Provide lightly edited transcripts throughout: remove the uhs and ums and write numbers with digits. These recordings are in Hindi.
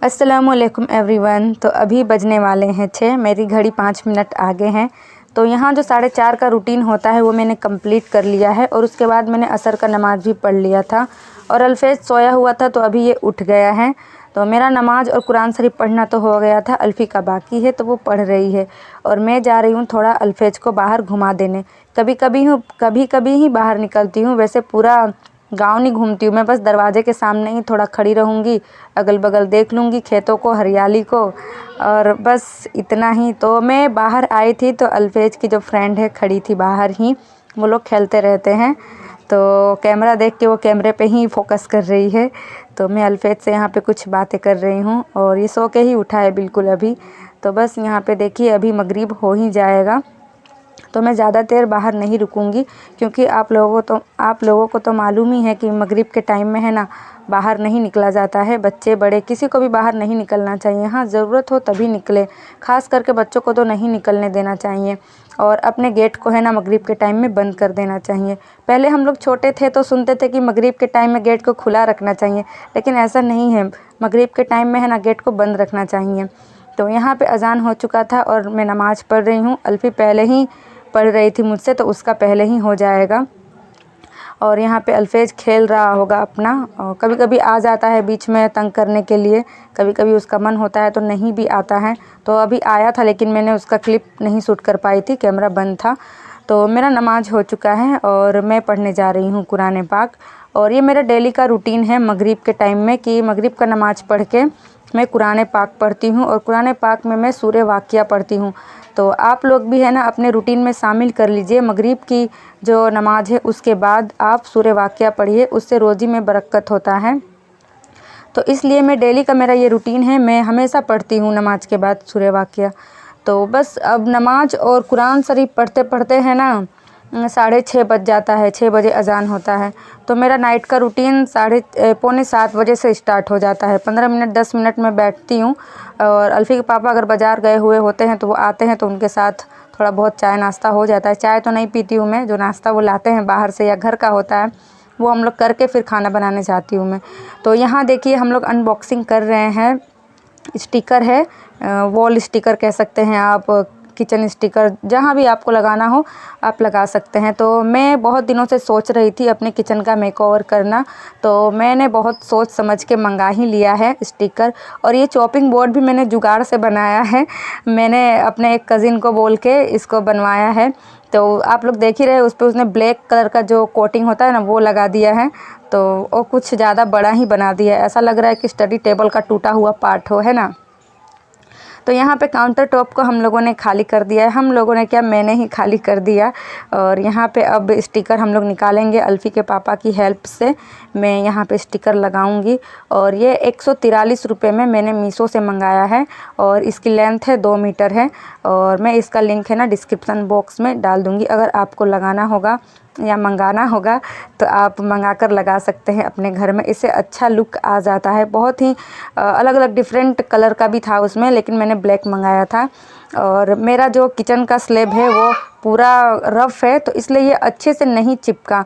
अस्सलामुअलैकुम एवरीवन। तो अभी बजने वाले हैं 6, मेरी घड़ी 5 मिनट आगे हैं। तो यहाँ जो 4:30 का रूटीन होता है वो मैंने कंप्लीट कर लिया है और उसके बाद मैंने असर का नमाज़ भी पढ़ लिया था और अल्फेज सोया हुआ था तो अभी ये उठ गया है। तो मेरा नमाज़ और कुरान शरीफ पढ़ना तो हो गया था, अल्फ़ी का बाकी है तो वो पढ़ रही है और मैं जा रही हूँ थोड़ा अल्फेज को बाहर घुमा देने। कभी कभी ही बाहर निकलती हूँ, वैसे पूरा गाँव नहीं घूमती हूँ मैं, बस दरवाजे के सामने ही थोड़ा खड़ी रहूँगी, अगल बगल देख लूँगी खेतों को, हरियाली को, और बस इतना ही। तो मैं बाहर आई थी तो अल्फेज की जो फ्रेंड है खड़ी थी बाहर ही, वो लोग खेलते रहते हैं तो कैमरा देख के वो कैमरे पे ही फोकस कर रही है। तो मैं अल्फेज से यहाँ पे कुछ बातें कर रही हूँ और ये सो के ही उठा है बिल्कुल अभी। तो बस यहाँ पे देखिए अभी मगरिब हो ही जाएगा तो मैं ज़्यादा देर बाहर नहीं रुकूंगी, क्योंकि आप लोगों को तो मालूम ही है कि मगरिब के टाइम में है ना बाहर नहीं निकला जाता है। बच्चे बड़े किसी को भी बाहर नहीं निकलना चाहिए, हाँ ज़रूरत हो तभी निकले, ख़ास करके बच्चों को तो नहीं निकलने देना चाहिए और अपने गेट को है ना मगरिब के टाइम में बंद कर देना चाहिए। पहले हम लोग छोटे थे तो सुनते थे कि मगरिब के टाइम में गेट को खुला रखना चाहिए, लेकिन ऐसा नहीं है, मगरिब के टाइम में है ना गेट को बंद रखना चाहिए। तो यहाँ पे अज़ान हो चुका था और मैं नमाज़ पढ़ रही हूँ। अल्फ़ी पहले ही पढ़ रही थी मुझसे तो उसका पहले ही हो जाएगा। और यहाँ पे अल्फेज खेल रहा होगा अपना, और कभी कभी आ जाता है बीच में तंग करने के लिए, कभी कभी उसका मन होता है तो नहीं भी आता है। तो अभी आया था लेकिन मैंने उसका क्लिप नहीं शूट कर पाई थी, कैमरा बंद था। तो मेरा नमाज हो चुका है और मैं पढ़ने जा रही हूँ कुरान पाक। और ये मेरा डेली का रूटीन है मगरिब के टाइम में कि मगरिब का नमाज पढ़ के मैं कुरान पाक पढ़ती हूँ और कुरान पाक में मैं सूरह वाक़िया पढ़ती हूँ। तो आप लोग भी है ना अपने रूटीन में शामिल कर लीजिए, मगरिब की जो नमाज है उसके बाद आप सूरह वाक़िया पढ़िए, उससे रोज़ी में बरकत होता है। तो इसलिए मैं डेली का मेरा ये रूटीन है, मैं हमेशा पढ़ती हूँ नमाज के बाद सूरह वाक़िया। तो बस अब नमाज और कुरान शरीफ पढ़ते पढ़ते है ना 6:30 बज जाता है, 6 बजे अज़ान होता है। तो मेरा नाइट का रूटीन 6:45 बजे से स्टार्ट हो जाता है। 15 मिनट 10 मिनट में बैठती हूँ और अल्फ़ी के पापा अगर बाज़ार गए हुए होते हैं तो वो आते हैं तो उनके साथ थोड़ा बहुत चाय नाश्ता हो जाता है। चाय तो नहीं पीती हूँ मैं, जो नाश्ता वो लाते हैं बाहर से या घर का होता है वो हम लोग करके फिर खाना बनाने जाती हूँ मैं। तो यहाँ देखिए हम लोग अनबॉक्सिंग कर रहे हैं, स्टिकर है, वॉल स्टिकर कह सकते हैं आप, किचन स्टिकर, जहाँ भी आपको लगाना हो आप लगा सकते हैं। तो मैं बहुत दिनों से सोच रही थी अपने किचन का मेकओवर करना, तो मैंने बहुत सोच समझ के मंगा ही लिया है स्टिकर। और ये चॉपिंग बोर्ड भी मैंने जुगाड़ से बनाया है, मैंने अपने एक कज़िन को बोल के इसको बनवाया है। तो आप लोग देख ही रहे, उस पर उसने ब्लैक कलर का जो कोटिंग होता है ना वो लगा दिया है, तो वो कुछ ज़्यादा बड़ा ही बना दिया है, ऐसा लग रहा है कि स्टडी टेबल का टूटा हुआ पार्ट हो, है ना। तो यहाँ पे काउंटर टॉप को हम लोगों ने खाली कर दिया है, हम लोगों ने क्या, मैंने ही खाली कर दिया। और यहाँ पे अब स्टिकर हम लोग निकालेंगे, अल्फ़ी के पापा की हेल्प से मैं यहाँ पे स्टिकर लगाऊंगी। और ये 143 रुपये में मैंने मीशो से मंगाया है और इसकी लेंथ है 2 मीटर है। और मैं इसका लिंक है ना डिस्क्रिप्सन बॉक्स में डाल दूँगी, अगर आपको लगाना होगा या मंगाना होगा तो आप मंगा कर लगा सकते हैं अपने घर में, इससे अच्छा लुक आ जाता है। बहुत ही अलग अलग डिफरेंट कलर का भी था उसमें, लेकिन मैंने ब्लैक मंगाया था। और मेरा जो किचन का स्लैब है वो पूरा रफ़ है तो इसलिए ये अच्छे से नहीं चिपका,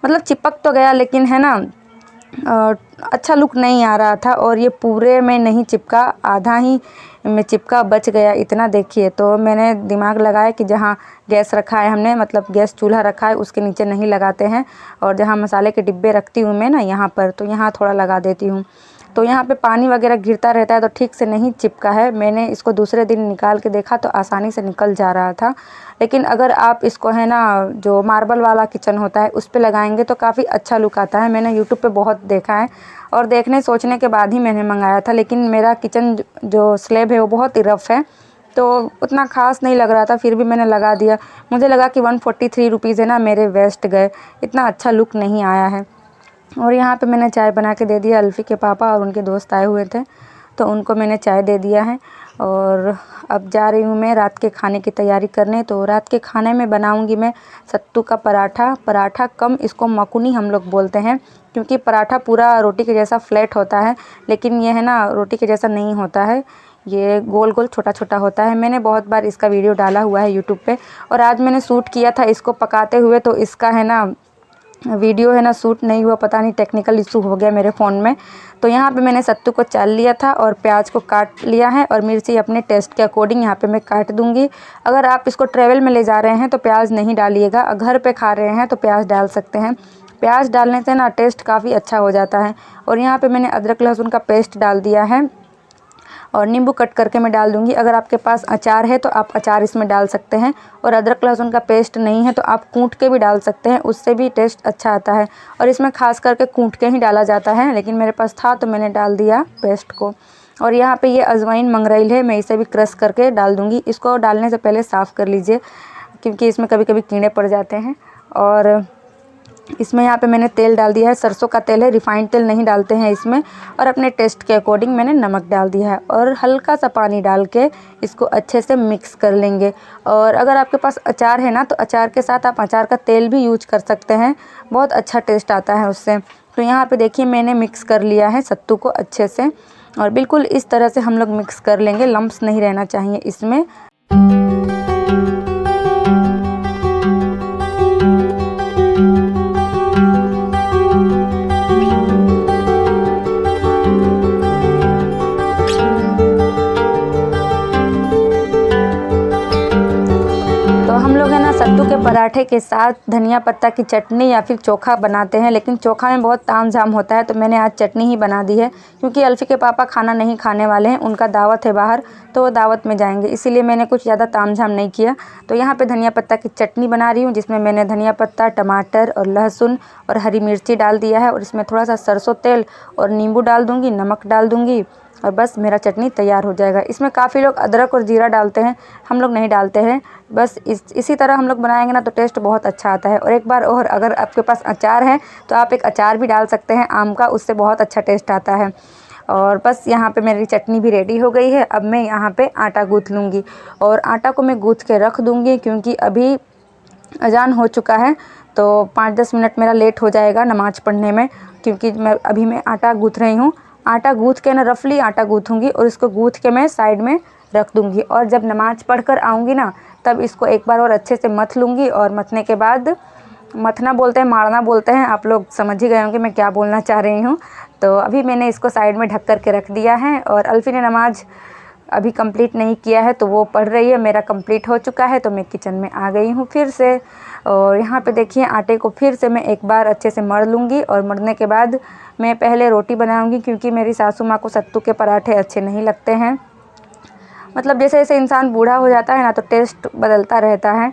मतलब चिपक तो गया लेकिन है ना अच्छा लुक नहीं आ रहा था। और ये पूरे में नहीं चिपका, आधा ही में चिपका, बच गया इतना देखिए। तो मैंने दिमाग लगाया कि जहाँ गैस रखा है हमने, मतलब गैस चूल्हा रखा है उसके नीचे नहीं लगाते हैं, और जहाँ मसाले के डिब्बे रखती हूँ मैं ना यहाँ पर, तो यहाँ थोड़ा लगा देती हूँ। तो यहाँ पे पानी वगैरह गिरता रहता है तो ठीक से नहीं चिपका है। मैंने इसको दूसरे दिन निकाल के देखा तो आसानी से निकल जा रहा था। लेकिन अगर आप इसको है ना जो मार्बल वाला किचन होता है उस पे लगाएंगे तो काफ़ी अच्छा लुक आता है। मैंने यूट्यूब पे बहुत देखा है और देखने सोचने के बाद ही मैंने मंगाया था, लेकिन मेरा किचन जो स्लैब है वो बहुत ही रफ़ है तो उतना ख़ास नहीं लग रहा था, फिर भी मैंने लगा दिया। मुझे लगा कि 143 रुपीज़ है ना मेरे वेस्ट गए, इतना अच्छा लुक नहीं आया है। और यहाँ पे मैंने चाय बना के दे दिया, अल्फ़ी के पापा और उनके दोस्त आए हुए थे तो उनको मैंने चाय दे दिया है। और अब जा रही हूँ मैं रात के खाने की तैयारी करने। तो रात के खाने में बनाऊँगी मैं सत्तू का पराठा, पराठा कम इसको मकुनी हम लोग बोलते हैं, क्योंकि पराठा पूरा रोटी के जैसा फ्लैट होता है, लेकिन ये है ना रोटी के जैसा नहीं होता है, ये गोल गोल छोटा छोटा होता है। मैंने बहुत बार इसका वीडियो डाला हुआ है यूट्यूब पे, और आज मैंने शूट किया था इसको पकाते हुए, तो इसका है ना वीडियो है ना शूट नहीं हुआ, पता नहीं टेक्निकल इशू हो गया मेरे फ़ोन में। तो यहाँ पे मैंने सत्तू को चाल लिया था और प्याज को काट लिया है और मिर्ची अपने टेस्ट के अकॉर्डिंग यहाँ पे मैं काट दूँगी। अगर आप इसको ट्रैवल में ले जा रहे हैं तो प्याज नहीं डालिएगा, घर पे खा रहे हैं तो प्याज डाल सकते हैं। प्याज डालने से ना टेस्ट काफ़ी अच्छा हो जाता है। और यहाँ पे मैंने अदरक लहसुन का पेस्ट डाल दिया है और नींबू कट करके मैं डाल दूँगी। अगर आपके पास अचार है तो आप अचार इसमें डाल सकते हैं, और अदरक लहसुन का पेस्ट नहीं है तो आप कूट के भी डाल सकते हैं, उससे भी टेस्ट अच्छा आता है। और इसमें खास करके कूट के ही डाला जाता है, लेकिन मेरे पास था तो मैंने डाल दिया पेस्ट को। और यहाँ पे ये अजवाइन मंगरेल है, मैं इसे भी क्रश करके डाल दूँगी। इसको डालने से पहले साफ़ कर लीजिए क्योंकि इसमें कभी कभी कीड़े पड़ जाते हैं। और इसमें यहाँ पे मैंने तेल डाल दिया है, सरसों का तेल है, रिफाइंड तेल नहीं डालते हैं इसमें। और अपने टेस्ट के अकॉर्डिंग मैंने नमक डाल दिया है और हल्का सा पानी डाल के इसको अच्छे से मिक्स कर लेंगे। और अगर आपके पास अचार है ना तो अचार के साथ आप अचार का तेल भी यूज कर सकते हैं, बहुत अच्छा टेस्ट आता है उससे। तो यहाँ पे देखिए मैंने मिक्स कर लिया है सत्तू को अच्छे से, और बिल्कुल इस तरह से हम लोग मिक्स कर लेंगे, लम्प्स नहीं रहना चाहिए इसमें। हम लोग है ना सत्तू के पराठे के साथ धनिया पत्ता की चटनी या फिर चोखा बनाते हैं, लेकिन चोखा में बहुत तामझाम होता है तो मैंने आज चटनी ही बना दी है। क्योंकि अल्फ़ी के पापा खाना नहीं खाने वाले हैं, उनका दावत है बाहर, तो वो दावत में जाएंगे, इसीलिए मैंने कुछ ज़्यादा तामझाम नहीं किया। तो यहाँ पे धनिया पत्ता की चटनी बना रही हूँ, जिसमें मैंने धनिया पत्ता, टमाटर और लहसुन और हरी मिर्ची डाल दिया है, और इसमें थोड़ा सा सरसों तेल और नींबू डाल दूँगी, नमक डाल दूँगी, और बस मेरा चटनी तैयार हो जाएगा। इसमें काफ़ी लोग अदरक और जीरा डालते हैं, हम लोग नहीं डालते हैं। बस इसी तरह हम लोग बनाएंगे ना तो टेस्ट बहुत अच्छा आता है। और एक बार और अगर आपके पास अचार है तो आप एक अचार भी डाल सकते हैं आम का, उससे बहुत अच्छा टेस्ट आता है। और बस यहाँ पे मेरी चटनी भी रेडी हो गई है। अब मैं यहाँ पे आटा गूँथ लूँगी, और आटा को मैं गूँथ के रख दूँगी क्योंकि अभी अजान हो चुका है, तो 5-10 मिनट मेरा लेट हो जाएगा नमाज़ पढ़ने में, क्योंकि मैं आटा गूँथ रही हूँ। आटा गूँथ के ना रफली आटा गूँथूँगी और इसको गूँथ के मैं साइड में रख दूँगी, और जब नमाज़ पढ़ कर आऊँगी ना तब इसको एक बार और अच्छे से मथ लूँगी। और मथने के बाद, मथना बोलते हैं, मारना बोलते हैं, आप लोग समझ ही गए होंगे मैं क्या बोलना चाह रही हूँ। तो अभी मैंने इसको साइड में ढक कर के रख दिया है, और अल्फ़ी ने नमाज़ अभी कंप्लीट नहीं किया है तो वो पढ़ रही है। मेरा कंप्लीट हो चुका है तो मैं किचन में आ गई हूँ फिर से। और यहाँ पे देखिए आटे को फिर से मैं एक बार अच्छे से मढ़ लूँगी, और मढ़ने के बाद मैं पहले रोटी बनाऊँगी, क्योंकि मेरी सासू माँ को सत्तू के पराठे अच्छे नहीं लगते हैं। मतलब जैसे जैसे इंसान बूढ़ा हो जाता है ना तो टेस्ट बदलता रहता है,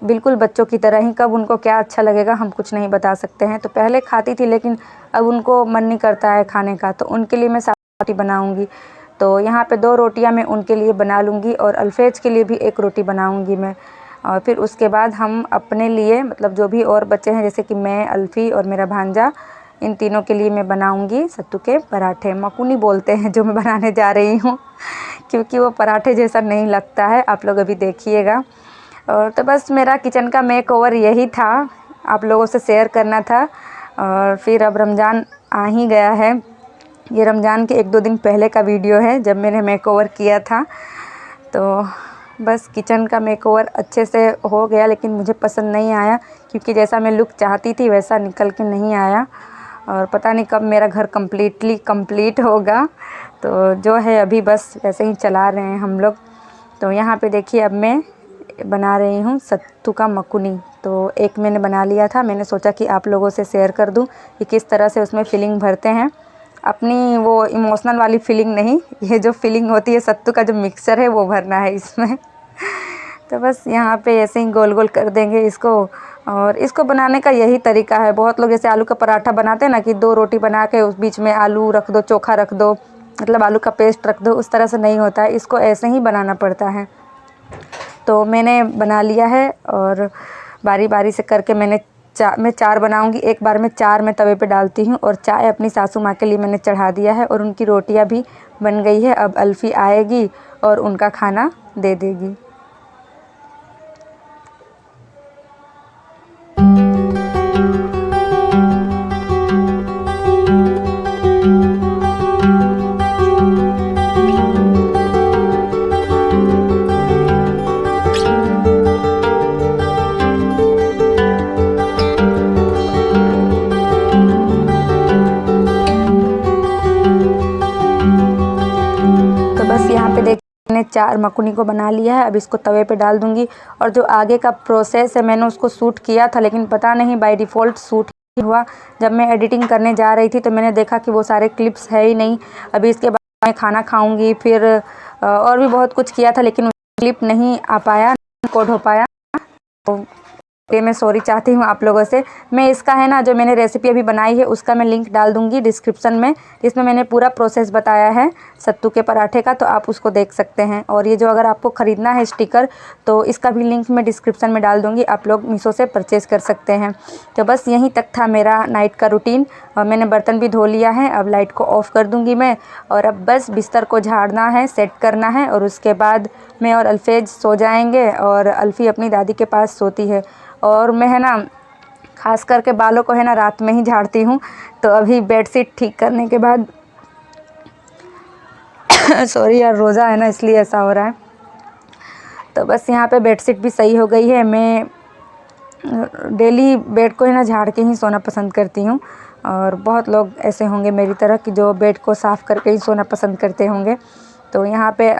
बिल्कुल बच्चों की तरह ही। कब उनको क्या अच्छा लगेगा हम कुछ नहीं बता सकते हैं। तो पहले खाती थी, लेकिन अब उनको मन नहीं करता है खाने का, तो उनके लिए मैं रोटी बनाऊँगी। तो यहाँ पे 2 रोटियाँ मैं उनके लिए बना लूँगी, और अल्फेज के लिए भी 1 रोटी बनाऊँगी मैं। और फिर उसके बाद हम अपने लिए, मतलब जो भी और बच्चे हैं, जैसे कि मैं, अल्फ़ी और मेरा भांजा, इन तीनों के लिए मैं बनाऊँगी सत्तू के पराठे। मकुनी बोलते हैं जो मैं बनाने जा रही हूँ, क्योंकि वो पराठे जैसा नहीं लगता है, आप लोग अभी देखिएगा। और तो बस मेरा किचन का मेकओवर यही था, आप लोगों से शेयर करना था। और फिर अब रमज़ान आ ही गया है, ये रमज़ान के 1-2 दिन पहले का वीडियो है जब मैंने मेकओवर किया था। तो बस किचन का मेकओवर अच्छे से हो गया, लेकिन मुझे पसंद नहीं आया, क्योंकि जैसा मैं लुक चाहती थी वैसा निकल के नहीं आया। और पता नहीं कब मेरा घर कंप्लीट होगा। तो जो है अभी बस वैसे ही चला रहे हैं हम लोग। तो यहाँ पे देखिए अब मैं बना रही हूँ सत्तू का मकुनी। तो एक मैंने बना लिया था, मैंने सोचा कि आप लोगों से शेयर कर दूँ कि किस तरह से उसमें फिलिंग भरते हैं। अपनी वो इमोशनल वाली फीलिंग नहीं, ये जो फीलिंग होती है सत्तू का जो मिक्सचर है वो भरना है इसमें। तो बस यहाँ पे ऐसे ही गोल गोल कर देंगे इसको। और इसको बनाने का यही तरीका है। बहुत लोग जैसे आलू का पराठा बनाते हैं ना, कि 2 रोटी बना के उस बीच में आलू रख दो, चोखा रख दो, मतलब आलू का पेस्ट रख दो, उस तरह से नहीं होता है, इसको ऐसे ही बनाना पड़ता है। तो मैंने बना लिया है, और बारी बारी से करके मैं 4 बनाऊंगी। एक बार में 4 मैं तवे पे डालती हूँ। और चाय अपनी सासू माँ के लिए मैंने चढ़ा दिया है, और उनकी रोटियाँ भी बन गई है। अब अल्फ़ी आएगी और उनका खाना दे देगी। मैंने 4 मकुनी को बना लिया है। अब इसको तवे पे डाल दूँगी। और जो आगे का प्रोसेस है मैंने उसको शूट किया था, लेकिन पता नहीं बाय डिफ़ॉल्ट शूट हुआ। जब मैं एडिटिंग करने जा रही थी तो मैंने देखा कि वो सारे क्लिप्स है ही नहीं। अभी इसके बाद मैं खाना खाऊंगी, फिर और भी बहुत कुछ किया था, लेकिन क्लिप नहीं आ पाया, रिकॉर्ड हो पाया। तो मैं सॉरी चाहती हूँ आप लोगों से। मैं इसका है ना, जो मैंने रेसिपी अभी बनाई है उसका मैं लिंक डाल दूँगी डिस्क्रिप्शन में। इसमें मैंने पूरा प्रोसेस बताया है सत्तू के पराठे का, तो आप उसको देख सकते हैं। और ये जो अगर आपको ख़रीदना है स्टिकर तो इसका भी लिंक मैं डिस्क्रिप्शन में डाल दूँगी, आप लोग मीशो से परचेज़ कर सकते हैं। तो बस यहीं तक था मेरा नाइट का रूटीन। और मैंने बर्तन भी धो लिया है, अब लाइट को ऑफ़ कर दूँगी मैं। और अब बस बिस्तर को झाड़ना है, सेट करना है, और उसके बाद मैं और अल्फेज सो जाएंगे। और अल्फ़ी अपनी दादी के पास सोती है। और मैं है ना ख़ास करके बालों को है ना रात में ही झाड़ती हूँ। तो अभी बेडशीट ठीक करने के बाद सॉरी यार, रोज़ा है ना इसलिए ऐसा हो रहा है। तो बस यहाँ पे बेडशीट भी सही हो गई है। मैं डेली बेड को है ना झाड़ के ही सोना पसंद करती हूँ। और बहुत लोग ऐसे होंगे मेरी तरह कि जो बेड को साफ़ करके ही सोना पसंद करते होंगे। तो यहाँ पे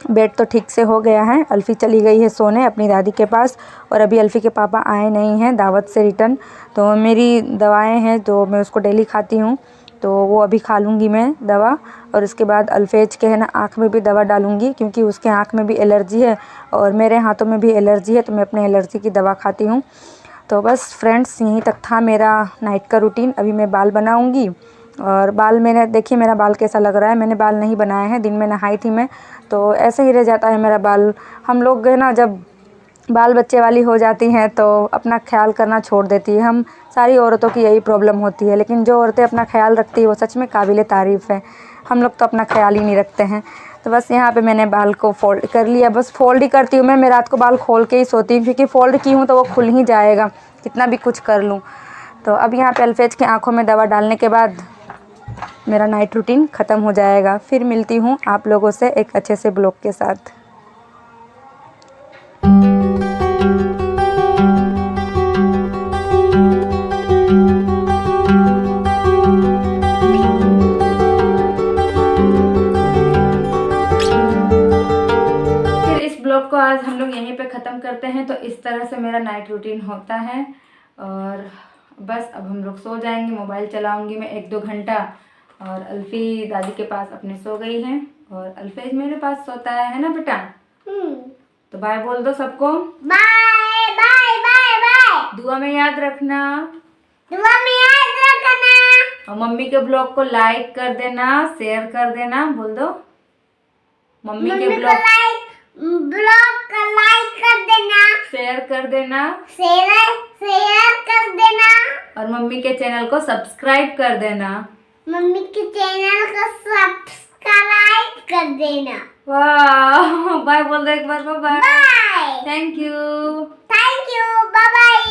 बेड तो ठीक से हो गया है। अल्फ़ी चली गई है सोने अपनी दादी के पास, और अभी अल्फ़ी के पापा आए नहीं हैं दावत से रिटर्न। तो मेरी दवाएं हैं जो मैं उसको डेली खाती हूँ, तो वो अभी खा लूँगी मैं दवा। और उसके बाद अल्फेज के है ना आँख में भी दवा डालूँगी, क्योंकि उसके आँख में भी एलर्जी है और मेरे हाथों में भी एलर्जी है, तो मैं अपने एलर्जी की दवा खाती हूँ। तो बस फ्रेंड्स यहीं तक था मेरा नाइट का रूटीन। अभी मैं बाल बनाऊँगी। और बाल मैंने देखिए मेरा बाल कैसा लग रहा है, मैंने बाल नहीं बनाए हैं, दिन में नहाई थी मैं, तो ऐसे ही रह जाता है मेरा बाल। हम लोग है ना जब बाल बच्चे वाली हो जाती हैं तो अपना ख्याल करना छोड़ देती है। हम सारी औरतों की यही प्रॉब्लम होती है, लेकिन जो औरतें अपना ख्याल रखती है वो सच में काबिल तारीफ़ है। हम लोग तो अपना ख्याल ही नहीं रखते हैं। तो बस यहाँ पे मैंने बाल को फोल्ड कर लिया। बस फोल्ड ही करती हूँ मैं रात को बाल खोल के ही सोती हूँ, क्योंकि फ़ोल्ड की हूँ तो वो खुल ही जाएगा कितना भी कुछ कर लूँ। तो अब यहाँ पे अल्फेज की आँखों में दवा डालने के बाद मेरा नाइट रूटीन ख़त्म हो जाएगा। फिर मिलती हूँ आप लोगों से एक अच्छे से ब्लॉग के साथ। फिर इस ब्लॉग को आज हम लोग यहीं पे ख़त्म करते हैं। तो इस तरह से मेरा नाइट रूटीन होता है। और बस अब हम लोग सो जाएंगे। मोबाइल चलाऊंगी मैं 1-2 घंटा। और अल्फ़ी दादी के पास अपने सो गई है, और अल्फेज मेरे पास सोता है ना बेटा? तो बाय बोल दो सबको। Bye bye bye bye. दुआ में याद रखना। दुआ में याद रखना। और मम्मी के ब्लॉग को लाइक कर देना, शेयर कर देना। बोल दो मम्मी के ब्लॉग को लाइक कर देना, शेयर कर देना, शेयर कर देना। और मम्मी के चैनल को सब्सक्राइब कर देना। मम्मी के चैनल को सब्सक्राइब कर देना। वाह, बाय बोल दो एक बार। Bye. Bye. Thank you. Bye bye.